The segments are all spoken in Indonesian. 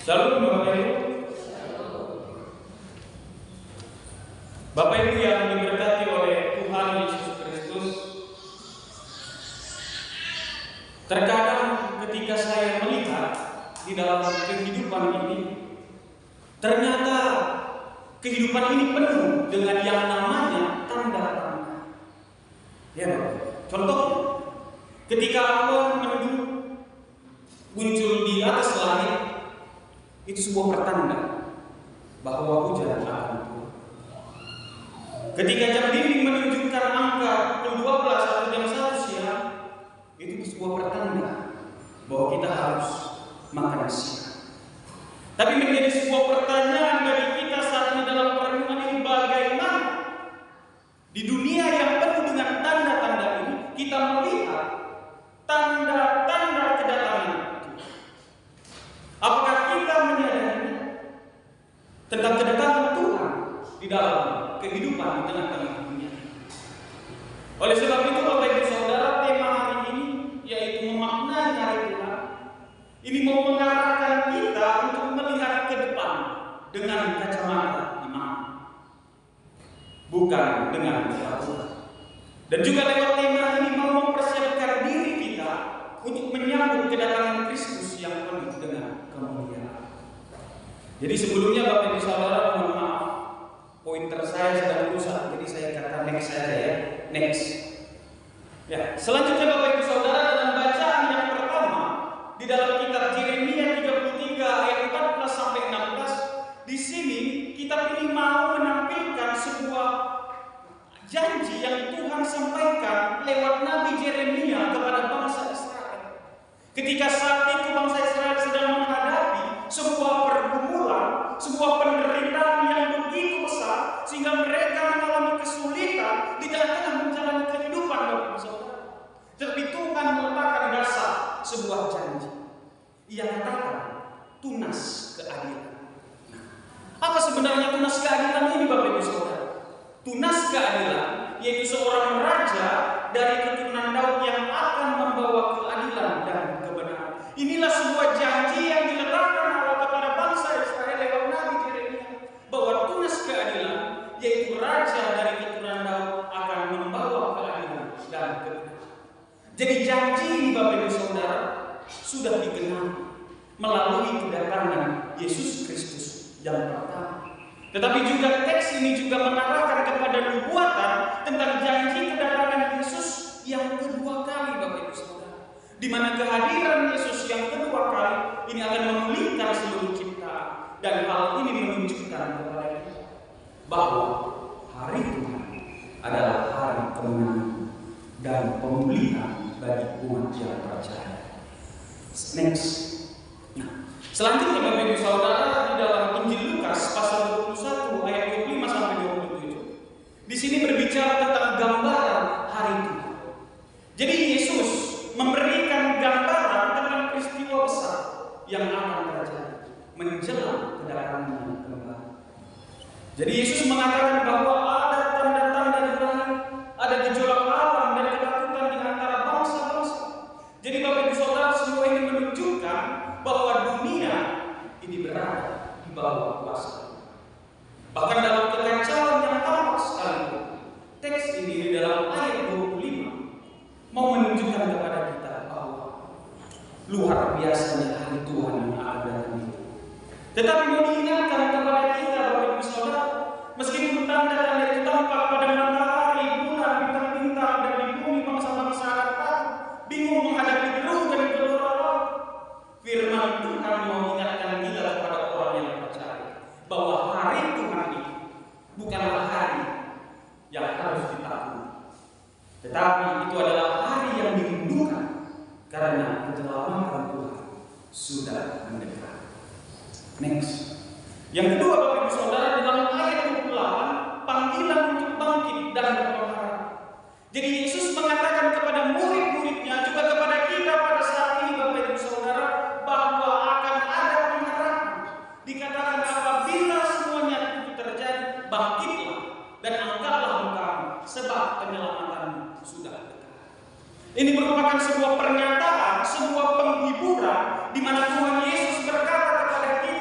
Shalom Bapak Ibu. Bapak Ibu yang diberkati oleh Tuhan Yesus Kristus. Terkadang ketika saya melihat di dalam kehidupan ini, ternyata kehidupan ini penuh dengan yang namanya tanda-tanda. Ya, contoh, ketika awan mendung muncul di atas langit, itu sebuah pertanda bahwa hujan akan turun. Ketika jam dinding menunjukkan angka pukul 12 atau jam 1 siang, itu sebuah pertanda bahwa kita harus makan siang. Tapi menjadi sebuah pertanyaan dari kita saat ini dalam perenungan ini, bagaimana di dunia yang penuh dengan tanda-tanda ini kita melihat tanda-tanda kedatangan itu? Apakah kita menyadari tentang kedatangan Tuhan di dalam kehidupan di tengah-tengah dunia? Oleh sebab itu, Bapak Ibu Saudara, tema hari ini yaitu memaknai hari Tuhan. Ini mau mengarahkan kita untuk melihat ke depan dengan kacamata iman, bukan dengan keraguan. Dan juga lewat tema ini mau mempersiapkan diri kita untuk menyambut kedatangan Kristus yang penuh dengan kemuliaan. Jadi sebelumnya Bapak Ibu Saudara, mohon maaf, pointer saya sedang rusak, jadi saya kata next saja ya, next. Ya, selanjutnya Bapak Ibu Saudara, dalam bacaan yang pertama di dalam kitab Yeremia 33 ayat 14 sampai 16, di sini kitab ini mau menampilkan sebuah janji yang Tuhan sampaikan lewat Nabi Yeremia kepada bangsa Israel. Ketika saat itu bangsa Israel sedang menghadapi sebuah pergumulan, sebuah penderitaan yang begitu besar, sehingga mereka mengalami kesulitan di tengah-tengah menjalani kehidupan, Bapak Ibu Saudara. Tetapi Tuhan meletakkan dasar sebuah janji. Ia katakan tunas keadilan. Nah, apa sebenarnya tunas keadilan ini, Bapak Ibu Saudara? Tunas keadilan yaitu seorang raja dari keturunan Daud yang akan membawa keadilan dan kebenaran. Inilah sebuah janji yang diletakkan Allah kepada bangsa Israel lewat Nabi Yeremia, bahwa tunas keadilan yaitu raja dari keturunan Daud akan membawa keadilan dan kebenaran. Jadi janji ini, Bapak Ibu Saudara, sudah dikenal melalui kedatangan Yesus Kristus yang pertama. Tetapi juga teks ini juga mengarahkan kepada nubuatan tentang janji kedatangan Yesus yang kedua kali, Bapak Ibu Saudara, di mana kehadiran Yesus yang kedua kali ini akan memulihkan seluruh ciptaan, dan hal ini menunjukkan kepada kita bahwa hari Tuhan adalah hari kemenangan dan pemulihan bagi umat yang percaya. Next. Nah, selanjutnya Bapak Ibu Saudara, di dalam Injil Lukas pasal 21 ayat 25 sampai 27. Di sini berbicara tentang gambaran hari Tuhan. Jadi Yesus memberikan gambaran tentang peristiwa besar yang akan terjadi menjelang kedatangannya kembali. Jadi Yesus mengatakan bahwa ada tanda-tanda di langit, ada gejolak alam dan ketakutan di antara bangsa-bangsa. Jadi Bapak Ibu Saudara, semua ini menunjukkan bahwa dunia ini berada di bawah kuasa. Bahkan dalam kekacauan yang tampak sekalipun, teks ini di dalam ayat 25 mau menunjukkan kepada kita bahwa luar biasanya hari Tuhan yang akan datang itu. Tetapi mau diingatkan kepada kita, Bapak Ibu Saudara, meskipun tanda-tanda itu tampak pada matahari, bulan, bintang-bintang, dan di bumi bangsa-bangsa akan takut, bingung menghadapi deru dan gelora laut, firman Tuhan mau mengingatkan kita kepada orang yang percaya bahwa hari Tuhan itu bukanlah hari yang harus ditakuti, tetapi itu adalah hari yang dirindukan karena keselamatan Tuhan sudah mendekat. Next. Yang kedua, Bapak Ibu Saudara, di dalam ayat 28, panggilan untuk bangkit dan berpengharapan. Jadi Yesus mengatakan kepada murid-muridnya, juga kepada kita pada saat ini, Bapak Ibu Saudara, bahwa akan ada pengharapan. Dikatakan apabila semuanya itu terjadi, bangkitlah dan angkatlah mukamu, sebab penyelamatanmu sudah dekat. Ini merupakan sebuah pernyataan, sebuah penghiburan di mana Tuhan Yesus berkata kepada kita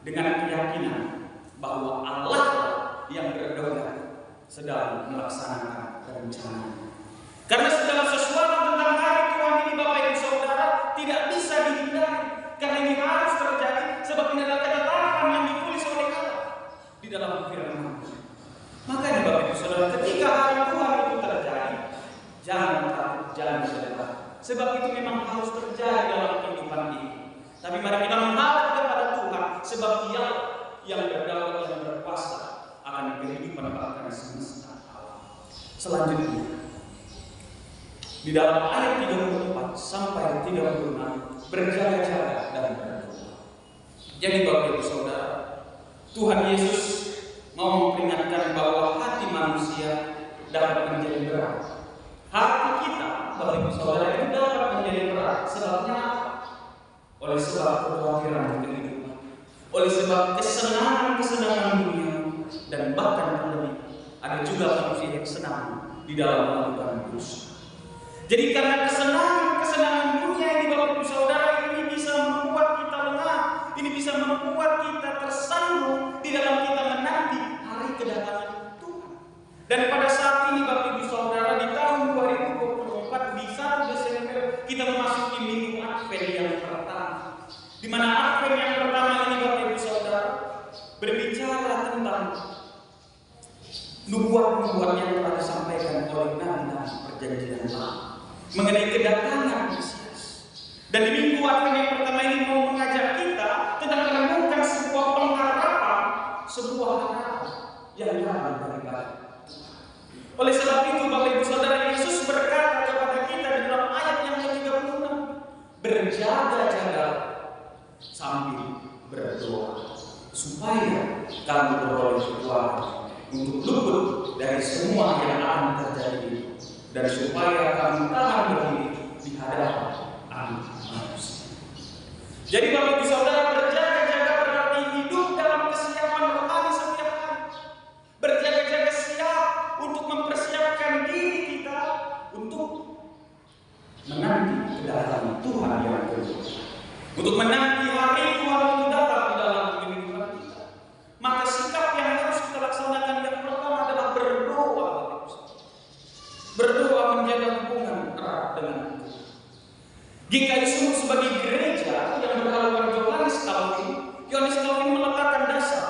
dengan keyakinan bahwa Allah yang berdaulat sedang melaksanakan rencana. Karena segala sesuatu tentang hari Tuhan ini, Bapak Ibu Saudara, tidak bisa dihindari. Karena ini harus terjadi, sebab ini adalah ketetapan yang ditulis oleh Allah di dalam firman. Makanya Bapak Ibu Saudara, ketika hari Tuhan itu terjadi, jangan takut, jangan sedih. Sebab itu memang harus terjadi dalam kehidupan ini. Tapi mari kita menghadap kepada Tuhan, sebab Dia yang berdaulat, yang berkuasa akan kehidupan bahkan semesta alam. Selanjutnya, di dalam ayat 34 sampai 36, berjaga-jaga dan berdoa. Jadi Bapak Ibu Saudara, Tuhan Yesus mau memperingatkan bahwa hati manusia dapat menjadi berat. Hati kita, Bapak Ibu Saudara, itu dapat menjadi berat. Sebabnya apa? Oleh sebab kekhawatiran kehidupan, oleh sebab kesenangan dunia, dan bahkan terlebih ada juga manusia yang senang di dalam melakukan dosa. Jadi karena kesenangan dunia ini, Bapak Ibu Saudara, ini bisa membuat kita lengah, ini bisa membuat kita tersandung di dalam kita menanti hari kedatangan Tuhan. Dan pada saat ini, Bapak Ibu Saudara, di tahun 2024 di 1 Desember kita memasuki minggu Advent yang pertama, di mana Advent yang pertama ini, Bapak Ibu Saudara, berbicara tentang nubuat-nubuat yang telah disampaikan oleh nabi-nabi perjanjian lama mengenai kedatangan Mesias. Dan di minggu Advent yang pertama ini mau mengajak kita tentang menemukan sebuah pengharapan, sebuah harapan yang datang daripada Tuhan. Oleh sebab itu, Bapak Ibu Saudara, Yesus berkata kepada kita di dalam ayat yang ke-36, berjaga-jaga sambil berdoa, supaya kamu beroleh kekuatan untuk luput dari semua yang akan terjadi, dan supaya kamu tahan berdiri di hadapan Anak Manusia. Jadi Bapak Ibu Saudara, berjaga-jaga berarti hidup dalam kesiapan rohani setiap hari. Berjaga-jaga siap untuk mempersiapkan diri kita untuk menanti kedatangan Tuhan yang kedua, untuk menanti hari Tuhan itu datang di dalam kehidupan kita. Maka sikap yang harus kita laksanakan yang pertama adalah berdoa. Berdoa menjaga hubungan erat dengan Tuhan. GKI Sumur sebagai gereja yang berhaluan Yohanes Calvin meletakkan dasar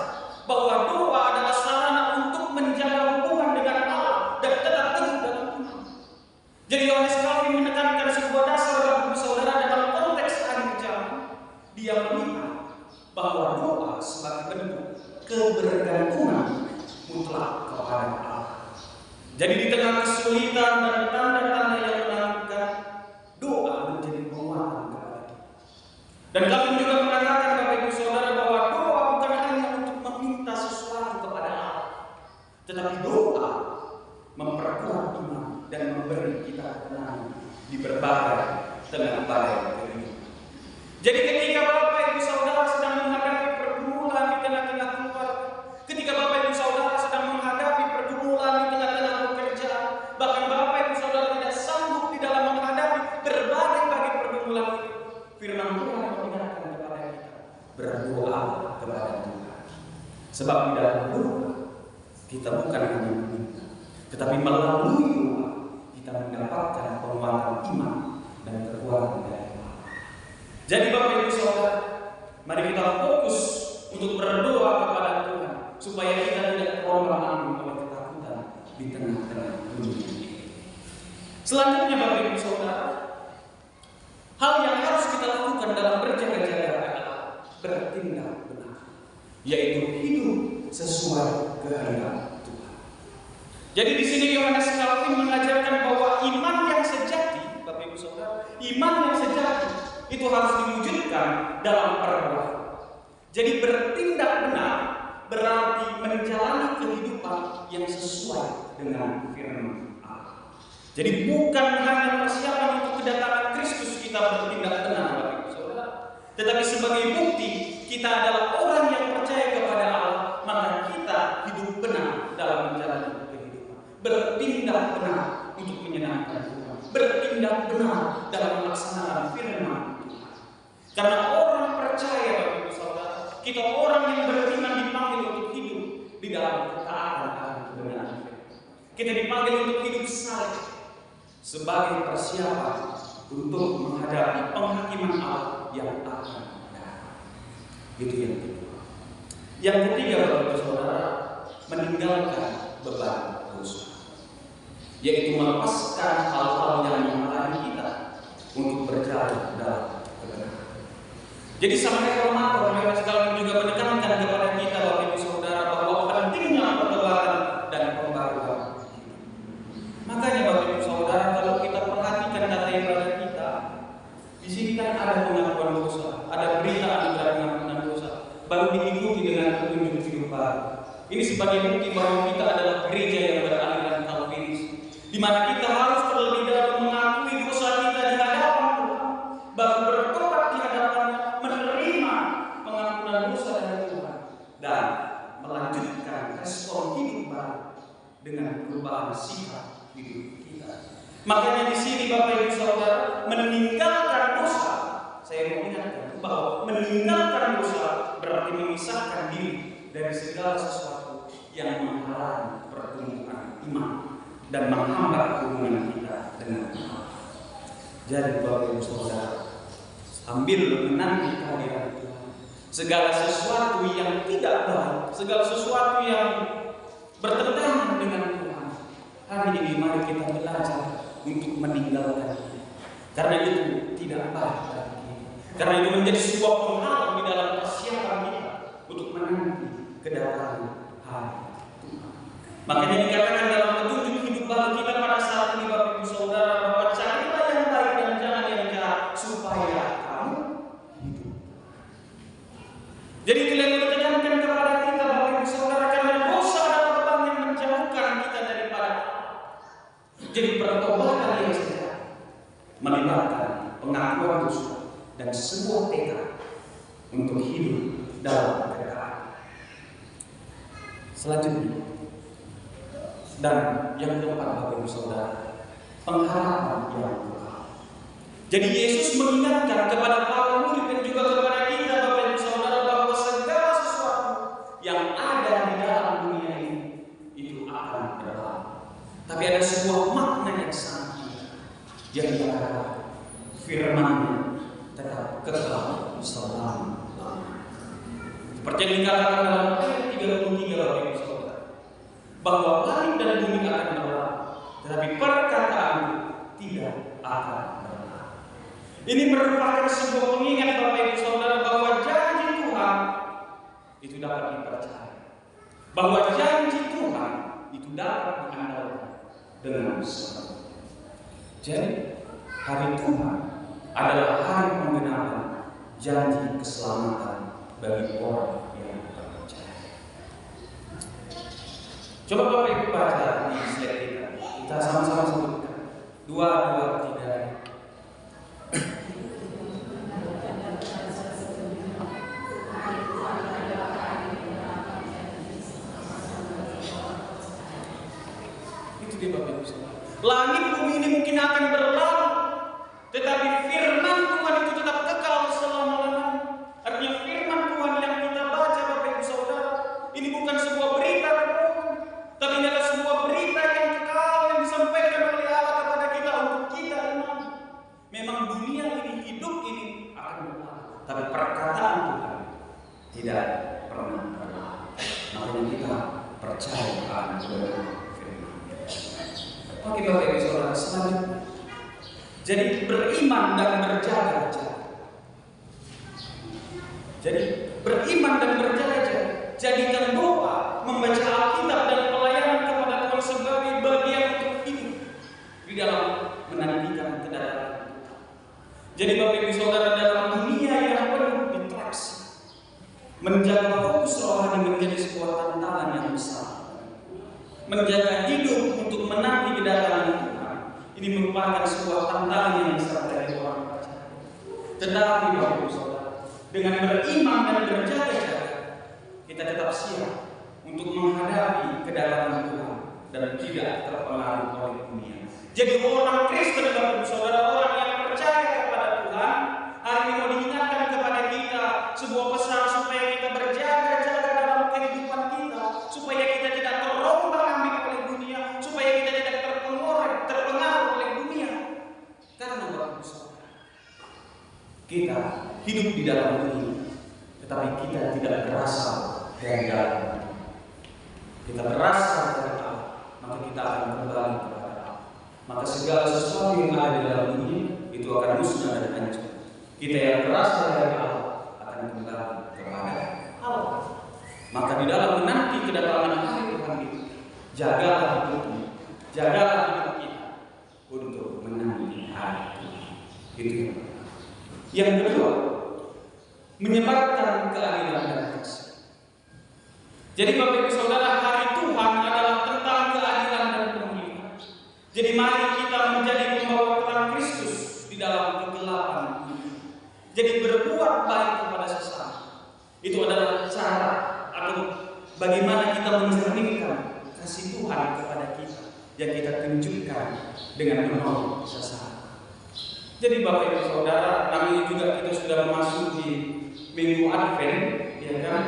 bahwa doa adalah sarana untuk menjaga hubungan dengan Allah dan tetap teguh dalam iman. Jadi Yohanes Calvin menekankan sebuah dasar, Bapak Ibu Saudara, dalam konteks akhir zaman. Dia melihat bahwa doa sebagai bentuk kebergantungan mutlak kepada Allah. Jadi di tengah kesulitan dan tanda-tanda yang menakutkan, doa menjadi penguatan kepada kita. Dan kami juga mengatakan, Bapak Ibu Saudara, bahwa doa bukan hanya untuk meminta sesuatu kepada Allah, tetapi doa memperkuat iman dan memberi kita ketenangan di berbagai tengah badai kehidupan. Jadi ketika Bapak Ibu Saudara sedang menghadapi pergumulan di tengah-tengah keluarga, ketika Bapak Ibu Saudara sedang menghadapi pergumulan di tengah-tengah pekerjaan, bahkan Bapak Ibu Saudara tidak sanggup di dalam menghadapi berbagai pergumulan itu, firman Tuhan mengingatkan kepada kita, berdoa kepada Tuhan. Sebab di dalam doa kita bukan hanya meminta, tetapi melalui doa kita mendapatkan penguatan iman dan kekuatan dari Allah. Jadi Bapak Ibu Saudara, mari kita fokus untuk berdoa kepada Tuhan supaya kita tidak terombang-ambing oleh ketakutan di tengah-tengah dunia ini. Selanjutnya Bapak Ibu Saudara, hal yang harus kita lakukan dalam berjaga-jaga adalah bertindak benar, yaitu hidup sesuai kehendak Tuhan. Jadi di sini Yohanes Calvin mengajarkan bahwa iman yang sejati, Bapak Ibu Saudara, iman yang sejati itu harus diwujudkan dalam perbuatan. Jadi bertindak benar berarti menjalani kehidupan yang sesuai dengan firman Allah. Jadi bukan hanya persiapan untuk kedatangan Kristus kita bertindak benar, Bapak Ibu Saudara, tetapi sebagai bukti kita adalah orang yang percaya kepada Allah, maka kita hidup benar dalam menjalani kehidupan. Bertindak benar untuk menyenangkan Tuhan. Bertindak benar dalam melaksanakan firman Tuhan. Karena orang percaya, Bapak Ibu Saudara, Kita orang yang beriman dipanggil untuk hidup di dalam ketaatan akan kebenaran. Kita dipanggil untuk hidup saleh sebagai persiapan untuk menghadapi penghakiman Allah yang akan datang. Itu yang kedua. Yang ketiga, Bapak Saudara, meninggalkan beban dosa, yaitu melepaskan hal-hal yang menghalangi kita untuk berjalan dalam kebenaran. Jadi sampai reformator mereka sekarang juga menekankan kepada kita, Bapak Ibu Saudara, bahwa pentingnya pertobatan dan pembaruan. Makanya Bapak Ibu Saudara, kalau kita perhatikan data ibadah kita, di sini kan ada pengakuan dosa, ada berita anugerah pengampunan dosa, baru diikuti dengan petunjuk hidup baru. Ini sebagai bukti bahwa kita adalah gereja yang beraliran Calvinis, di mana kita harus terlebih dahulu mengakui dosa kita di hadapan Tuhan, baru bertobat di hadapannya, menerima pengampunan dosa dari Tuhan, dan melanjutkan respon hidup baru dengan perubahan sikap hidup kita. Makanya di sini Bapak Ibu Saudara, meninggalkan dosa, saya mau ingatkan bahwa meninggalkan dosa berarti memisahkan diri dari segala sesuatu yang menghalangi pertumbuhan iman dan menghambat hubungan kita dengan Allah. Jadi Bapak Ibu Saudara, sambil menanti kehadiran Tuhan, segala sesuatu yang tidak baik, segala sesuatu yang bertentangan dengan Tuhan, hari ini mari kita belajar untuk meninggalkannya. Karena itu tidak baik bagi kita. Karena itu menjadi sebuah penghalang di dalam persiapan kita untuk menanti kedatangan hari Tuhan. Makanya dikatakan dalam petunjuk hidup baru kita pada saat ini, Bapak Ibu Saudara, bahwa carilah yang baik dan jangan yang jahat supaya kamu hidup. Jadi itu yang ditekankan kepada kita, Bapak Ibu Saudara, karena dosa adalah beban yang menjauhkan kita daripada Allah. Jadi pertobatan yang sejati melibatkan pengakuan dosa dan sebuah tekad untuk hidup dalam kekayaan. Selanjutnya, dan yang keempat, Bapak Ibu Saudara, pengharapan yang kekal. Jadi Yesus mengingatkan kepada para murid dan juga kepada kita, Bapak Ibu Saudara, bahwa segala sesuatu yang ada di dalam dunia ini itu akan berlalu. Tapi ada sebuah makna yang sangat indah, yang dikatakan firman-Nya tetap kekal selama-lamanya. Seperti yang dikatakan dalam ayat 33, Bapak Ibu Saudara, bahwa langit dan bumi akan berlalu, tetapi perkataan tidak akan berlalu. Ini merupakan sebuah pengingat, Bapak Ibu Saudara, bahwa janji Tuhan itu dapat dipercaya, bahwa janji Tuhan itu dapat diandalkan dengan selalu. Jadi hari Tuhan adalah hari penggenapan janji keselamatan bagi orang yang percaya. Coba Bapak Ibu baca di slide kita. Kita sama-sama sebutkan. 2, 2, 3. Itu dia Bapak Ibu Saudara. Langit bumi ini mungkin akan berlalu, tetapi firman Tuhan itu tetap kekal selama-lamanya. Artinya firman Tuhan yang kita baca, Bapak Ibu Saudara, ini bukan sebuah berita kebohongan, tapi ini adalah sebuah berita yang kekal yang disampaikan oleh Allah kepada kita untuk kita iman. Memang dunia ini, hidup ini akan berlalu, tapi perkataan Tuhan tidak pernah berlalu. Makanya kita percaya akan kebenaran firman. Oke Bapak Ibu Saudara, selanjutnya, jadi beriman dan berjaga-jaga. Jadi beriman dan berjaga-jaga. Jadikan doa, membaca Alkitab dan pelayanan kepada Tuhan sebagai bagian untuk hidup di dalam menantikan kedatangan Tuhan. Jadi Bapak Ibu Saudara, dalam dunia yang penuh distraksi, menjaga fokus rohani menjadi sebuah tantangan yang besar. Menjaga hidup untuk menanti kedatangan Tuhan, ini merupakan sebuah tantangan yang besar dari orang percaya. Tetapi Bapak Ibu Saudara, dengan beriman dan berjaga-jaga, kita tetap siap untuk menghadapi kedatangan Tuhan dan tidak terpengaruh oleh dunia. Jadi orang Kristen, Bapak Ibu Saudara, orang yang percaya kepada Tuhan, hari ini mau diingatkan kepada kita sebuah pesan supaya kita kita hidup di dalam dunia, tetapi kita tidak berasal dari dalam. Kita berasal dari Allah, maka kita akan kembali kepada Allah. Maka segala sesuatu yang ada di dalam dunia itu akan musnah dan hancur. Kita yang berasal dari Allah akan kembali kepada Allah. Maka di dalam menanti kedatangan hari Tuhan itu, jagalah hidupmu, jagalah hidup kita untuk menanti hari Tuhan. Itu yang kedua, menyebarkan keadilan dan kasih. Jadi Bapak Ibu Saudara, hari Tuhan adalah tentang keadilan dan pemulihan. Jadi mari kita menjadi pembawa terang Kristus di dalam kegelapan ini. Jadi berbuat baik kepada sesama. Itu adalah cara atau bagaimana kita mencerminkan kasih Tuhan kepada kita yang kita tunjukkan dengan menolong sesama. Jadi Bapak Ibu Saudara, namanya juga kita sudah memasuki Minggu Advent, ya kan?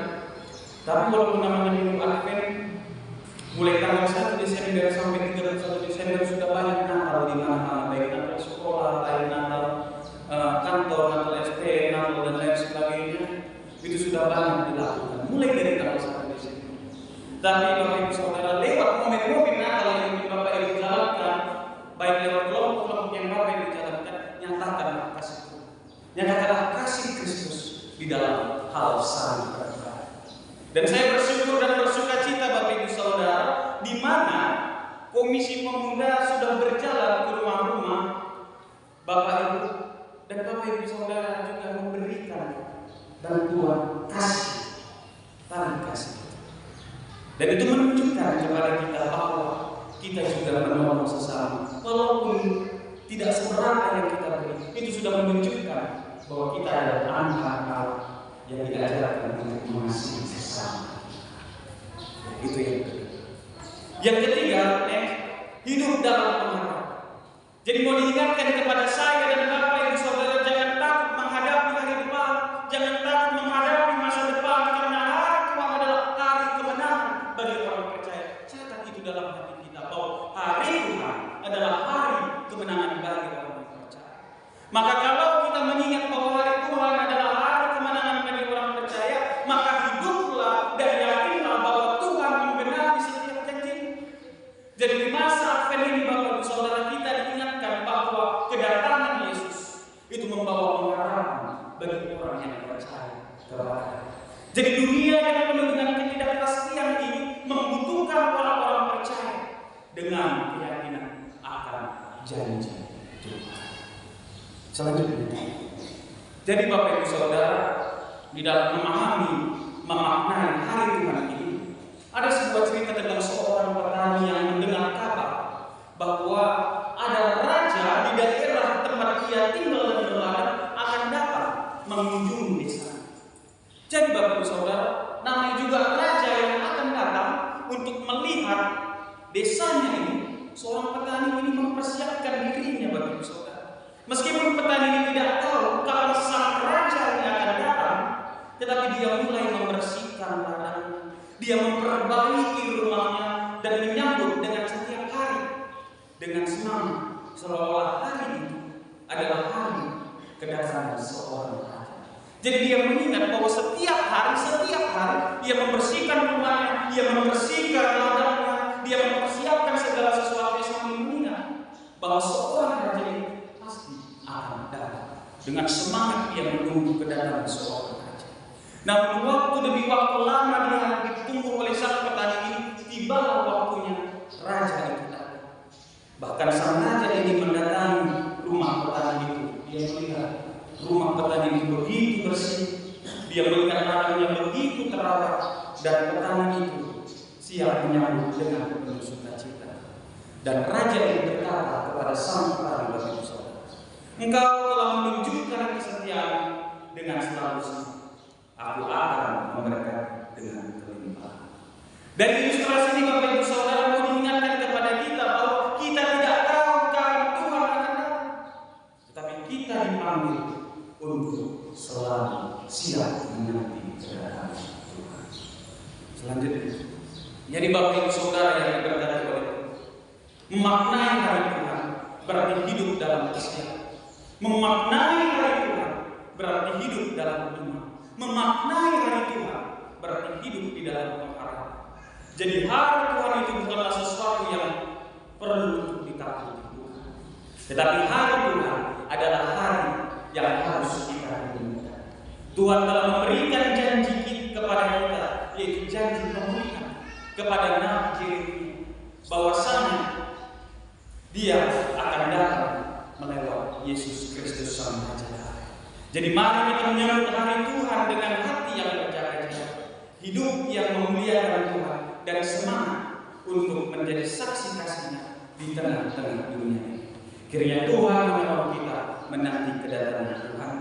Tapi walaupun namanya Minggu Advent, mulai tanggal 1 Desember sampai 31 Desember sudah banyak Natal di mana-mana, baik Natal sekolah, baik Natal kantor, Natal SP, Natal dan lain sebagainya. Itu sudah banyak dilakukan, mulai dari tanggal 1 Desember. Tapi Bapak Ibu Saudara, lewat momen-momen Natal yang Bapak Ibu jalankan, baik lewat kelompok-kelompok yang Bapak Ibu jalankan, nyatakanlah kasih Tuhan, nyatakanlah kasih Kristus di dalam hal saling berbagi. Dan saya bersyukur dan bersuka cita Bapak Ibu Saudara, di mana Komisi Pemuda sudah berjalan ke rumah-rumah Bapak Ibu dan Bapak Ibu Saudara juga memberikan bantuan kasih, tali kasih. Dan itu menunjukkan kepada kita bahwa kita juga menolong sesama, walaupun tidak seberapa yang kita beri. Itu sudah menunjukkan bahwa kita adalah anak Allah yang diajarkan untuk mengasihi sesama. Itu yang ketiga. Yang ketiga, hidup dalam pengharapan. Jadi mau diingatkan kepada saya dan Bapak Ibu Saudara, jangan takut menghadapi hari depan, jangan takut menghadapi masa depan, karena hari Tuhan adalah hari kemenangan bagi orang percaya. Catat itu dalam hati kita bahwa hari Tuhan adalah hari kemenangan bagi orang percaya. Maka kalau kita mengingat bahwa hari Tuhan adalah hari kemenangan bagi orang percaya, maka hiduplah dan yakinlah bahwa Tuhan membenahi setiap janji. Jadi di masa Advent ini Bapak Ibu Saudara, kita diingatkan bahwa kedatangan Yesus itu membawa pengharapan bagi orang yang percaya kepada. Jadi dunia yang penuh dengan ketidakpastian ini membutuhkan orang-orang percaya dengan keyakinan akan janji Tuhan. Selanjutnya, jadi Bapak Ibu Saudara, di dalam memahami, memaknai hari Tuhan ini, ada sebuah cerita tentang seorang petani yang mendengar kabar bahwa ada raja di daerah tempat dia tinggal dan berladang akan datang mengunjungi desa. Jadi Bapak Ibu Saudara, namanya juga raja yang akan datang untuk melihat desanya ini. Seorang petani ini mempersiapkan dirinya Bapak Ibu Saudara. Meskipun petani ini tidak tahu kapan sang raja ini akan datang, tetapi dia mulai membersihkan ladangnya, dia memperbaiki rumahnya dan menyambut dengan setiap hari dengan semangat, seolah-olah hari itu adalah hari kedatangan seorang raja. Jadi dia mengingat bahwa setiap hari dia membersihkan rumahnya, dia membersihkan ladangnya, dia mempersiapkan segala sesuatu sambil mengingat bahwa seorang raja ini pasti akan datang. Dengan semangat dia menunggu kedatangan seorang raja. Namun waktu demi waktu lama dia ditunggu oleh sang petani ini, tibalah waktunya raja itu datang. Bahkan sang raja ini mendatangi rumah petani itu. Dia melihat rumah petani itu begitu bersih, dia melihat ladangnya begitu terawat, dan petani itu siap menyambut dengan penuh sukacita. Dan raja ini berkata kepada sang petani, Bapak Ibu Saudara, engkau telah menunjukkan kesetiaan dengan selalu senang. Aku akan memberkati dengan kelimpahan. Dari ilustrasi ini Bapak Ibu Saudara mau diingatkan kepada kita bahwa kita tidak tahu kapan Tuhan akan datang, tetapi kita dipanggil untuk selalu siap menanti kedatangan Tuhan. Selanjutnya, jadi Bapak Ibu Saudara yang diberkati oleh Tuhan, memaknai hari Tuhan berarti hidup dalam kesiapan. Memaknai hari Tuhan berarti hidup dalam iman. Memaknai hari Tuhan berarti hidup di dalam pengharapan. Jadi hari Tuhan itu bukanlah sesuatu yang perlu untuk ditakuti, tetapi hari Tuhan adalah hari yang harus kita rindukan. Tuhan telah memberikan janji kepada kita, yaitu janji pemulihan kepada Nabi Yeremia, bahwasanya Dia akan datang melewat Yesus Kristus Sang Raja. Jadi mari kita menyambut hari Tuhan dengan hati yang berjaga-jaga, hidup yang memuliakan Tuhan, dan semangat untuk menjadi saksi kasih-Nya di tengah-tengah dunia ini. Kiranya Tuhan menolong kita menanti kedatangan Tuhan.